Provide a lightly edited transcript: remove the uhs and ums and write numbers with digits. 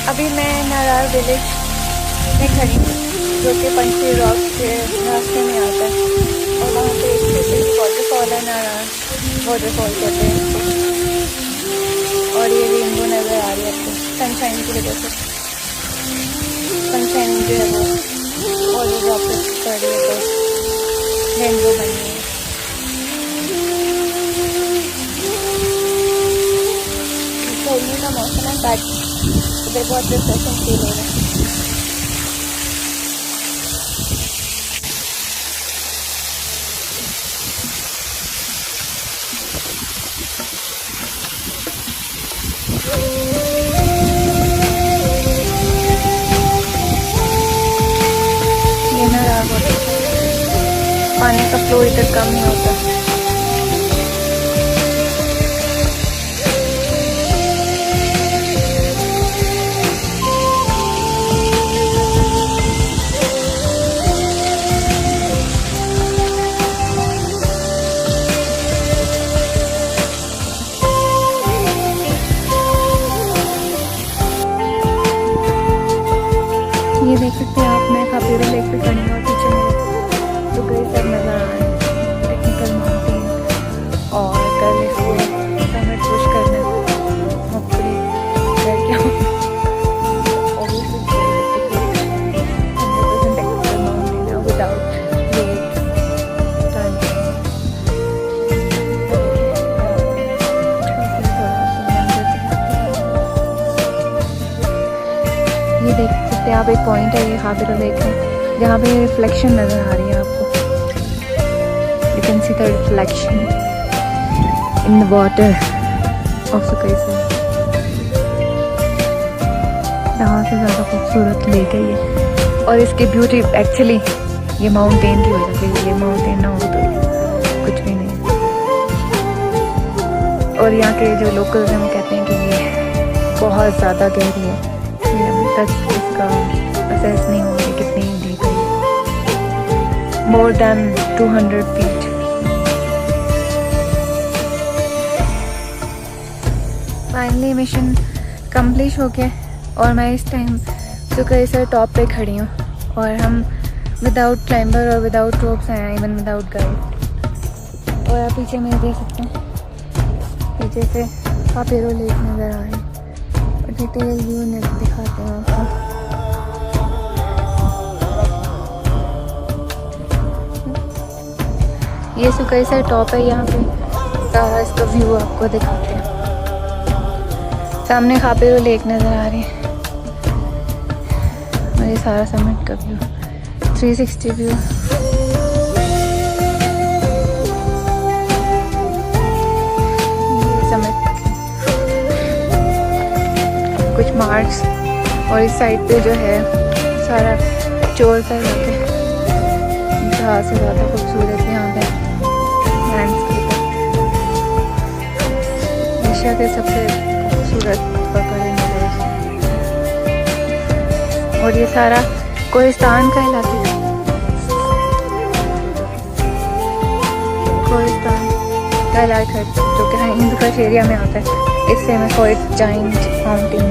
अभी मैं नारार विलेज में खड़ी हूँ, जो कि पंछी रॉक के रास्ते में आता है। और वहाँ पे एक छोटी सी वाटरफॉल है, नारार वाटरफॉल कहते हैं इसको। और ये रेनबो नज़र आ रही है आपको सनशाइन की वजह से। सनशाइन जो है वो और जो ड्रॉपलेट पड़ रही है तो रेनबो बनी है। गर्मी का मौसम है, बट इधर बहुत रिफ्रेशिंग फील हो रहा है। ये ना पानी का फ्लो इधर कम नहीं होता। ये देख सकते हैं आप, मैं खापीरा लेक पे खड़ी हूँ और पीछे में तो कई सब नज़र आ रहे हैं, टेक्निकल माउंटेन। और कल इसको समिट पुश करने होपफुली कर क्या ऑब्वियसली टेक्निकल माउंटेन है विदाउट वेट ये देख सकते हैं आप, एक पॉइंट है ये खापीरा लेक है जहाँ पे रिफ्लेक्शन नज़र आ रही है आपको। You can see the reflection in the water of सुकैसर। यहाँ से ज़्यादा खूबसूरत लेक है ये, और इसकी ब्यूटी एक्चुअली ये माउंटेन की वजह से। ये माउंटेन ना हो तो कुछ भी नहीं। और यहाँ के जो लोकल्स हैं वो कहते हैं कि ये बहुत ज़्यादा गहरी है, अभी तक इसका असेस नहीं हो रहा कितनी डीप है। More than 200 feet. Finally mission complete हो गया और मैं इस टाइम सुकैसर टॉप पे खड़ी हूँ और हम विदाउट क्लाइंबर और विदाउट रोप्स हैं, इवन विदाउट गाइड। और आप पीछे में देख सकते हैं, पीछे से खापीरा लेक नज़र आ रही है। डिटेल व्यू दिखाते हैं आपको। ये सुकैसर टॉप है, यहाँ पे सारा इसका व्यू आपको दिखाते हैं। सामने खापीरा लेक नज़र आ रही है और ये सारा समिट का व्यू 360 व्यू। समिट कुछ मार्क्स और इस साइड पे जो है सारा चोर सा इलाका है, जहाँ से ज़्यादा खूबसूरत यहाँ पे लैंडस्केप है। एशिया के सबसे खूबसूरत पकड़ है। और ये सारा कोहिस्तान का इलाका है, कोहिस्तान का इलाका है जो कि हिंद कश एरिया में आता है। इससे हमें कोई जाइंट माउंटेन